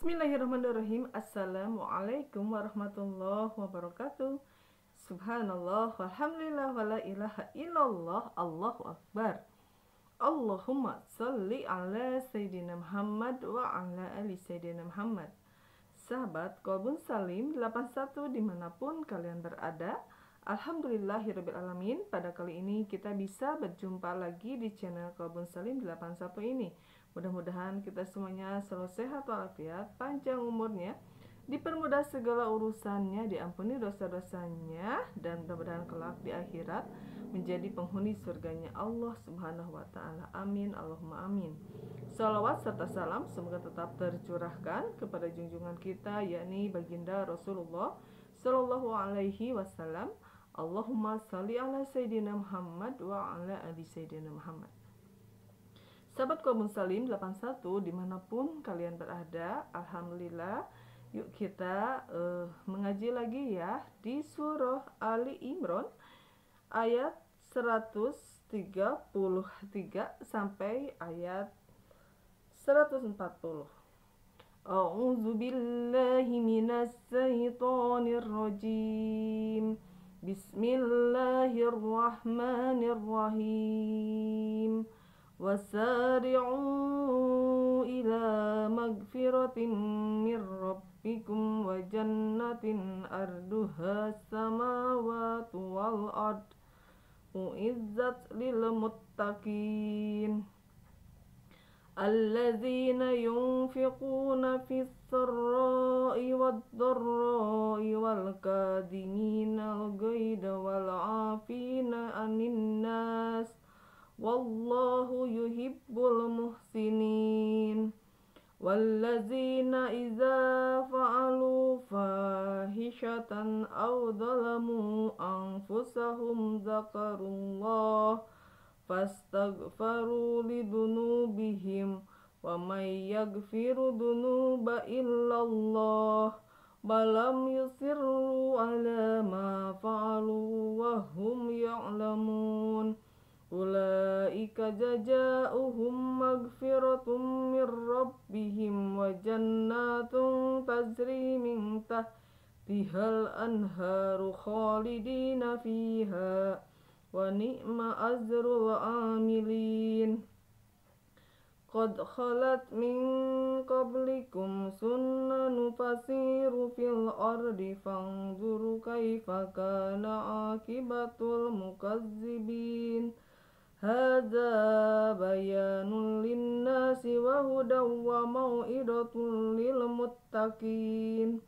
Bismillahirrahmanirrahim. Assalamualaikum warahmatullahi wabarakatuh. Subhanallah walhamdulillah wala ilaha illallah. Allahu akbar. Allahumma salli ala Sayyidina Muhammad wa ala ali Sayyidina Muhammad. Sahabat Qalbun Salim 81 dimanapun kalian berada, alhamdulillahirrabbilalamin. Pada kali ini kita bisa berjumpa lagi di channel Qalbun Salim 81 ini. Mudah-mudahan kita semuanya selalu sehat walafiat, panjang umurnya, dipermudah segala urusannya, diampuni dosa-dosanya, dan mudah-mudahan kelak di akhirat menjadi penghuni surganya Allah Subhanahu wa Ta'ala. Amin, Allahumma amin. Salawat serta salam semoga tetap tercurahkan kepada junjungan kita, yakni baginda Rasulullah Sallallahu Alaihi Wasallam. Allahumma salli ala Sayyidina Muhammad wa ala ali Sayyidina Muhammad. Sahabat Qalbun Salim 81 dimanapun kalian berada, alhamdulillah, yuk kita mengaji lagi ya di surah Ali Imran ayat 133 sampai ayat 140. A'udzu billahi minas syaitonir rajim. Bismillahirrahmanirrahim. وسارعوا إلى مغفرة من ربكم وجنة أرضها السماوات والأرض أعدت للمتقين الذين ينفقون في السراء والضراء والكاظمين الغيظ والعافين عن الناس Wallahu yuhibbul muhsinin. Wallazina idza fa'alu fahishatan aw zalamu anfusahum zakarullah fastaghfaru lidunubihim wa may yaghfiru dunuba illallah balam yusirru ala ma fa'alu wa hum ya'lamun. Ulaika jazaohum maghfiratum mir rabbihim wa jannatun tajri min tahtihal anharu khalidina fiha wa ni'ma ajrul amilin. Qad khalat min qablikum sunnanu fasiru fil ardi fanzuru kaifa kana akibatul mukazzibin. Hadza bayanun linnasi wa hudaw wa mau'idatun lil muttaqin.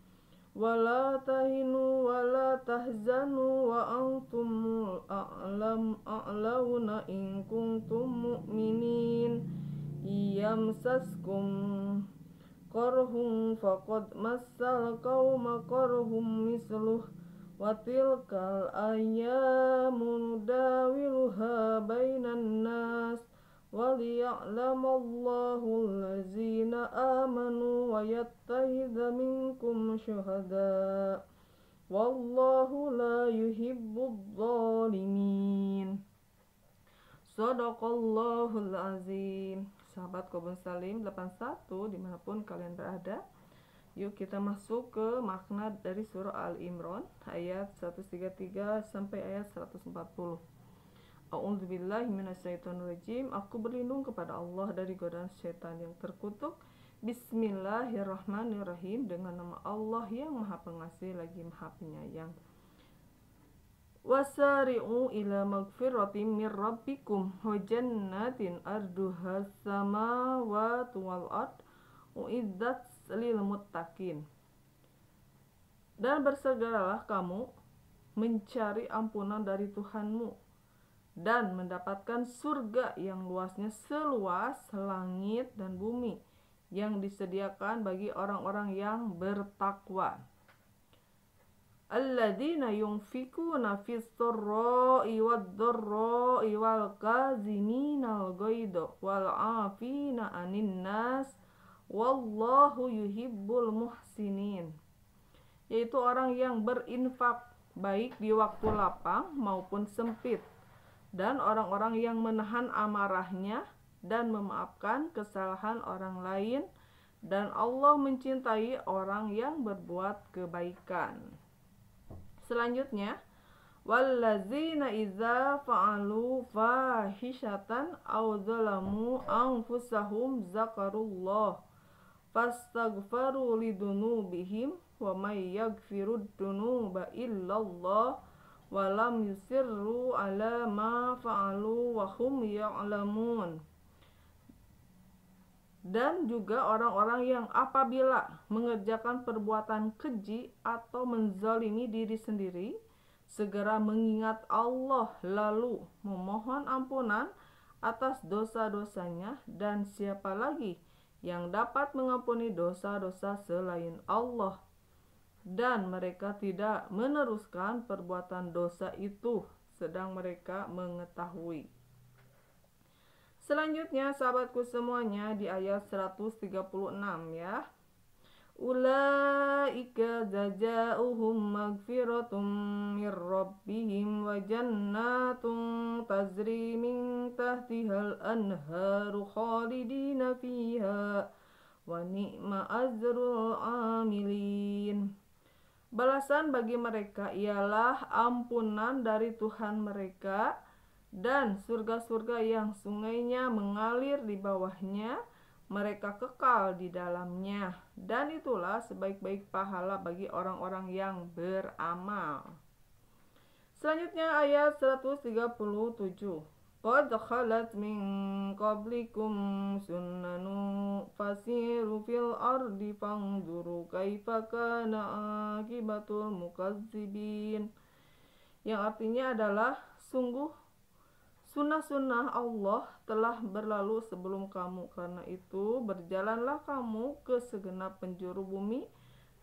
Wala tahinu wala tahzanu wa antum a'launa in kuntum mu'minin. Yamsaskum qarhum faqad massal qauma qarhum misluh wa tilkal ayyamu nudawiluha bainan nas wa liya'lamallahu allazina amanu wa yattahidha minkum syuhada wallahu la yuhibbudz zalimin. Shadaqallahul azim. Sahabat Qalbun Salim 81 dimanapun kalian berada, yuk kita masuk ke makna dari surah Al-Imran ayat 133 sampai ayat 140. A'udzubillahi minasyaitonirrajim. Aku berlindung kepada Allah dari godaan syaitan yang terkutuk. Bismillahirrahmanirrahim. Dengan nama Allah yang Maha Pengasih lagi Maha Penyayang. Wasari'u ila magfiratin mir rabbikum wa jannatin arduha samawati wal ard uiddat lil muttaqin. Dan bersegeralah kamu mencari ampunan dari Tuhanmu dan mendapatkan surga yang luasnya seluas langit dan bumi yang disediakan bagi orang-orang yang bertakwa. Alladzina yunfikuna fis sarra'i wad dharra'i wal kaziminal ghaidha wal 'afina 'anin nas wallahu yuhibbul muhsinin. Yaitu orang yang berinfak baik di waktu lapang maupun sempit, dan orang-orang yang menahan amarahnya dan memaafkan kesalahan orang lain, dan Allah mencintai orang yang berbuat kebaikan. Selanjutnya, wallazina idza fa'alu fahishatan aw zalamu anfusahum zakarullah fastaghfaru lidunubihim wa may yaghfirud dunuba illallah wa lam yusirru ala ma fa'alu wa hum ya'lamun. Dan juga orang-orang yang apabila mengerjakan perbuatan keji atau menzalimi diri sendiri, segera mengingat Allah lalu memohon ampunan atas dosa-dosanya, dan siapa lagi yang dapat mengampuni dosa-dosa selain Allah, dan mereka tidak meneruskan perbuatan dosa itu sedang mereka mengetahui. Selanjutnya sahabatku semuanya di ayat 136 ya. Ulaika jazaohum magfiratum mir rabbihim wa jannatun tajri min tahtihal anharu khalidina fiha wa ni'ma ajrul amilin. Balasan bagi mereka ialah ampunan dari Tuhan mereka dan surga-surga yang sungainya mengalir di bawahnya, mereka kekal di dalamnya, dan itulah sebaik-baik pahala bagi orang-orang yang beramal. Selanjutnya ayat 137. Qad khalat min qablikum sunnanu fasiru fil ardi fanzuru kaifa kana akibatul mukazzibin. Yang artinya adalah sungguh sunnah-sunnah Allah telah berlalu sebelum kamu, karena itu berjalanlah kamu ke segenap penjuru bumi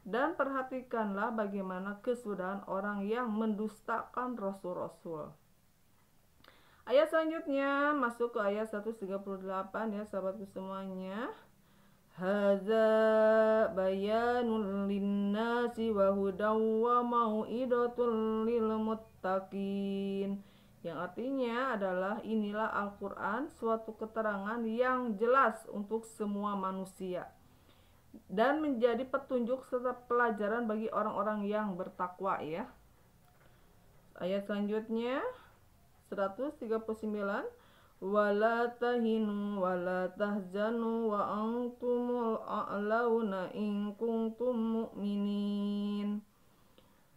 dan perhatikanlah bagaimana kesudahan orang yang mendustakan rasul-rasul. Ayat selanjutnya masuk ke ayat 138 ya sahabatku semuanya. Hadza bayanul linnasi wa hudaw wa mau'idatul lil muttaqin. Yang artinya adalah inilah Al-Quran, suatu keterangan yang jelas untuk semua manusia dan menjadi petunjuk serta pelajaran bagi orang-orang yang bertakwa ya. Ayat selanjutnya 139. Wala tahinu wala tahzanu wa antumul a'launa in kuntum mu'minin.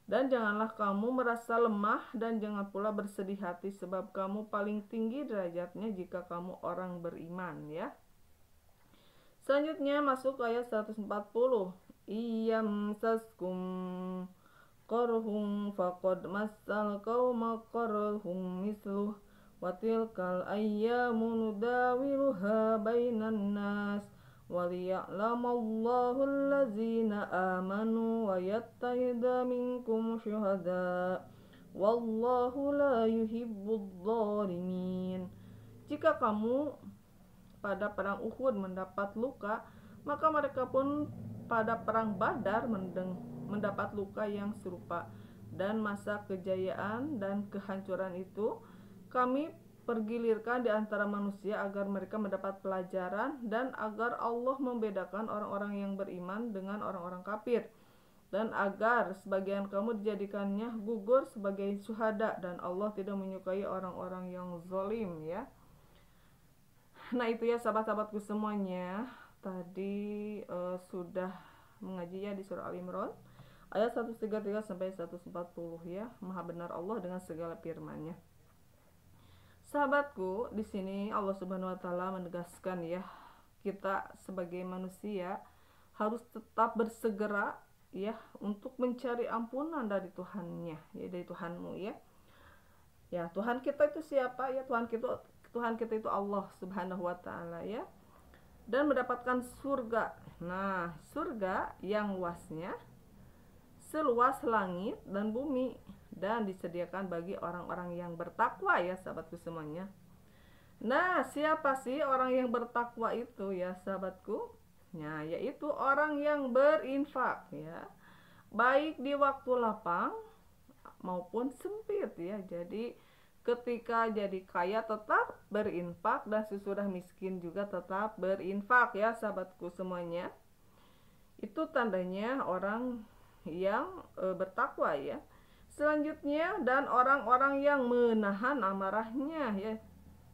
Dan janganlah kamu merasa lemah dan jangan pula bersedih hati, sebab kamu paling tinggi derajatnya jika kamu orang beriman ya. Selanjutnya masuk ke ayat 140. Iyamsaskum qarhum faqad massal qauma qarhum misluh wa tilkal ayyamu nudawiluha bainan nas waliya'lamallahu allazina amanu wa yattahida minkum syuhada wallahu la yuhibbudz zalimin. Jika kamu pada perang Uhud mendapat luka, maka mereka pun pada perang Badar mendapat luka yang serupa, dan masa kejayaan dan kehancuran itu kami pergilirkan di antara manusia agar mereka mendapat pelajaran dan agar Allah membedakan orang-orang yang beriman dengan orang-orang kafir, dan agar sebagian kamu dijadikannya gugur sebagai syuhada, dan Allah tidak menyukai orang-orang yang zalim ya. Nah itu ya sahabat-sahabatku semuanya, tadi sudah mengaji ya di surah Al-Imran ayat 133 sampai 140 ya. Maha benar Allah dengan segala firman-Nya. Sahabatku, di sini Allah Subhanahu wa taala menegaskan ya, kita sebagai manusia harus tetap bersegera ya untuk mencari ampunan dari Tuhannya ya, dari Tuhanmu ya. Ya, Tuhan kita itu siapa ya? Tuhan kita itu Allah Subhanahu wa taala ya. Dan mendapatkan surga. Nah, surga yang luasnya seluas langit dan bumi, dan disediakan bagi orang-orang yang bertakwa ya sahabatku semuanya. Nah, siapa sih orang yang bertakwa itu ya sahabatku? Nah, yaitu orang yang berinfak ya, baik di waktu lapang maupun sempit ya. Jadi ketika jadi kaya tetap berinfak, dan sesudah miskin juga tetap berinfak ya sahabatku semuanya. Itu tandanya orang yang bertakwa ya. Selanjutnya, dan orang-orang yang menahan amarahnya ya.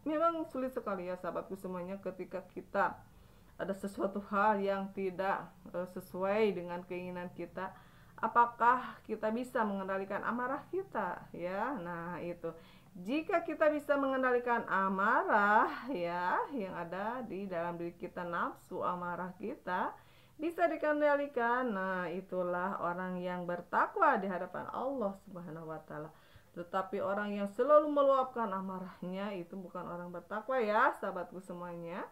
Memang sulit sekali ya sahabatku semuanya, ketika kita ada sesuatu hal yang tidak sesuai dengan keinginan kita, apakah kita bisa mengendalikan amarah kita ya. Nah itu, jika kita bisa mengendalikan amarah ya, yang ada di dalam diri kita, nafsu amarah kita bisa dikendalikan, nah itulah orang yang bertakwa di hadapan Allah Subhanahu wa taala. Tetapi orang yang selalu meluapkan amarahnya itu bukan orang bertakwa ya, sahabatku semuanya.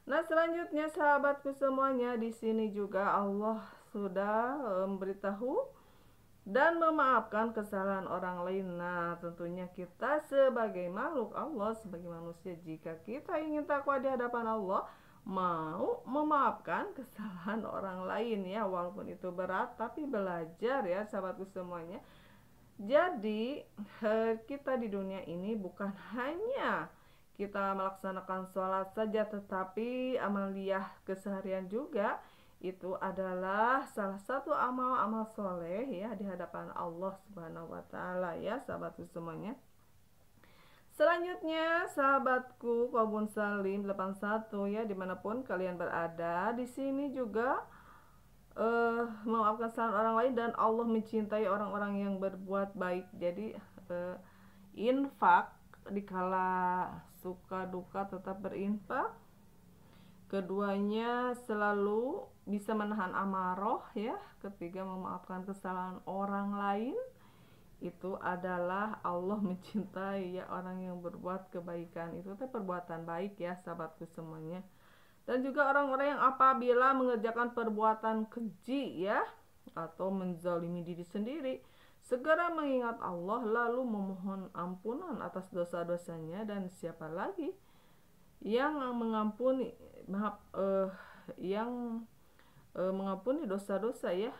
Nah, selanjutnya sahabatku semuanya, di sini juga Allah sudah memberitahu dan memaafkan kesalahan orang lain. Nah, tentunya kita sebagai makhluk Allah, sebagai manusia, jika kita ingin takwa di hadapan Allah, mau memaafkan kesalahan orang lain ya, walaupun itu berat, tapi belajar ya sahabatku semuanya. Jadi kita di dunia ini bukan hanya kita melaksanakan sholat saja, tetapi amaliyah keseharian juga itu adalah salah satu amal-amal soleh ya di hadapan Allah Subhanahu wa taala ya sahabatku semuanya. Selanjutnya sahabatku Kobun Salim 81 ya, dimanapun kalian berada, di sini juga memaafkan kesalahan orang lain, dan Allah mencintai orang-orang yang berbuat baik. Jadi infak dikala suka duka tetap berinfak. Keduanya selalu bisa menahan amarah ya. Ketiga, memaafkan kesalahan orang lain. Itu adalah Allah mencintai ya orang yang berbuat kebaikan. Itu teh perbuatan baik ya sahabatku semuanya. Dan juga orang-orang yang apabila mengerjakan perbuatan keji ya, atau menzalimi diri sendiri, segera mengingat Allah lalu memohon ampunan atas dosa-dosanya. Dan siapa lagi yang mengampuni mengampuni dosa-dosa ya,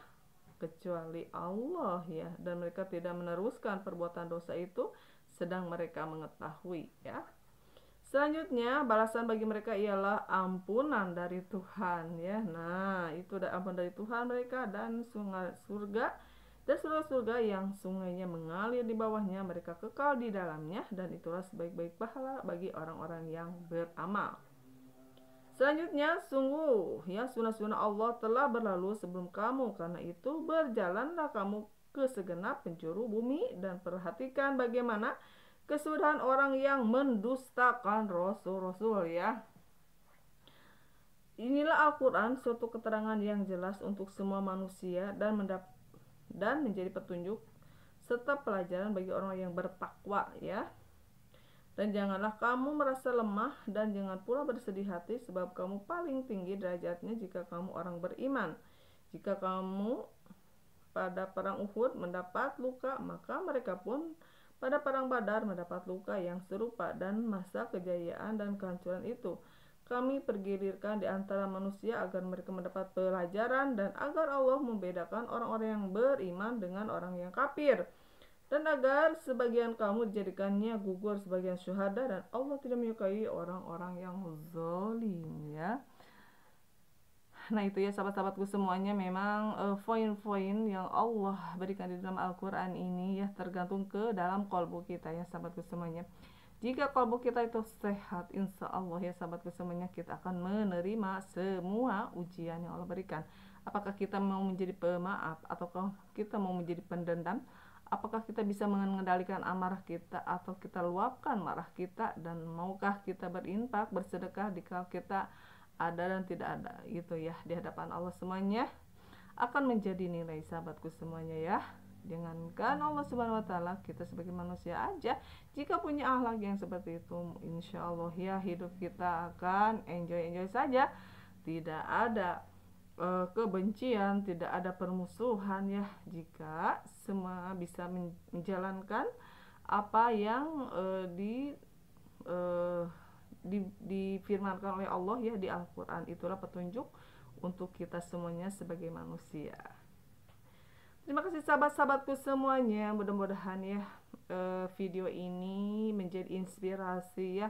kecuali Allah ya. Dan mereka tidak meneruskan perbuatan dosa itu sedang mereka mengetahui ya. Selanjutnya, balasan bagi mereka ialah ampunan dari Tuhan ya. Nah, itu ada ampunan dari Tuhan mereka, dan sungai surga, dan surga-surga yang sungainya mengalir di bawahnya, mereka kekal di dalamnya, dan itulah sebaik-baik pahala bagi orang-orang yang beramal. Selanjutnya, sungguh ya sunnah-sunnah Allah telah berlalu sebelum kamu, karena itu berjalanlah kamu ke segenap penjuru bumi dan perhatikan bagaimana kesudahan orang yang mendustakan rasul-rasul ya. Inilah Al-Quran, suatu keterangan yang jelas untuk semua manusia dan menjadi petunjuk serta pelajaran bagi orang yang bertakwa ya. Dan janganlah kamu merasa lemah, dan jangan pula bersedih hati, sebab kamu paling tinggi derajatnya jika kamu orang beriman. Jika kamu pada perang Uhud mendapat luka, maka mereka pun pada perang Badar mendapat luka yang serupa, dan masa kejayaan dan kehancuran itu kami pergilirkan di antara manusia agar mereka mendapat pelajaran, dan agar Allah membedakan orang-orang yang beriman dengan orang yang kafir, dan agar sebagian kamu dijadikannya gugur sebagian syuhada, dan Allah tidak menyukai orang-orang yang zalim ya. Nah itu ya sahabat-sahabatku semuanya, memang poin-poin yang Allah berikan di dalam Al-Quran ini ya tergantung ke dalam kolbu kita ya sahabatku semuanya. Jika kolbu kita itu sehat, insya Allah ya sahabatku semuanya, kita akan menerima semua ujian yang Allah berikan. Apakah kita mau menjadi pemaaf, ataukah kita mau menjadi pendendam? Apakah kita bisa mengendalikan amarah kita, atau kita luapkan marah kita? Dan maukah kita berinfak, bersedekah jika kita ada dan tidak ada gitu ya di hadapan Allah, semuanya akan menjadi nilai sahabatku semuanya ya. Jangankan Allah Subhanahu wa taala, kita sebagai manusia aja jika punya akhlak yang seperti itu, insya Allah ya hidup kita akan enjoy saja, tidak ada kebencian, tidak ada permusuhan ya, jika semua bisa menjalankan apa yang difirmankan oleh Allah ya di Al-Quran. Itulah petunjuk untuk kita semuanya sebagai manusia. Terima kasih sahabat-sahabatku semuanya, mudah-mudahan ya video ini menjadi inspirasi ya,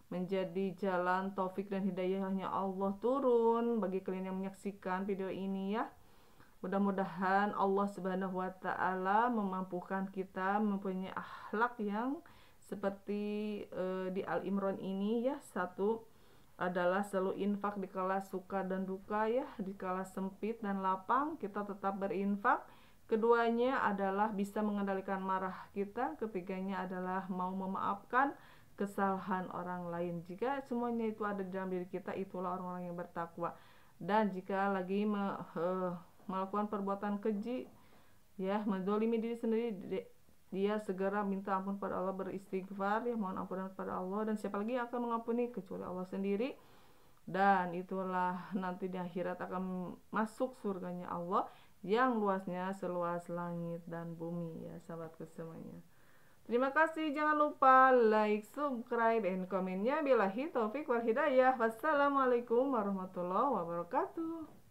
menjadi jalan taufik dan hidayahnya Allah turun bagi kalian yang menyaksikan video ini ya. Mudah-mudahan Allah Subhanahu wa taala memampukan kita mempunyai akhlak yang seperti di Al Imran ini ya. Satu adalah selalu infak di kala suka dan duka ya, di kala sempit dan lapang kita tetap berinfak. Keduanya adalah bisa mengendalikan marah kita. Ketiganya adalah mau memaafkan kesalahan orang lain. Jika semuanya itu ada di dalam diri kita, itulah orang-orang yang bertakwa. Dan jika lagi melakukan perbuatan keji ya, menzolimi diri sendiri, dia segera minta ampun pada Allah, beristighfar ya, mohon ampunan pada Allah. Dan siapa lagi yang akan mengampuni kecuali Allah sendiri. Dan itulah nanti di akhirat akan masuk surganya Allah yang luasnya seluas langit dan bumi ya sahabatku semuanya. Terima kasih, jangan lupa like, subscribe, and komennya. Billahi taufik wal hidayah. Wassalamualaikum warahmatullahi wabarakatuh.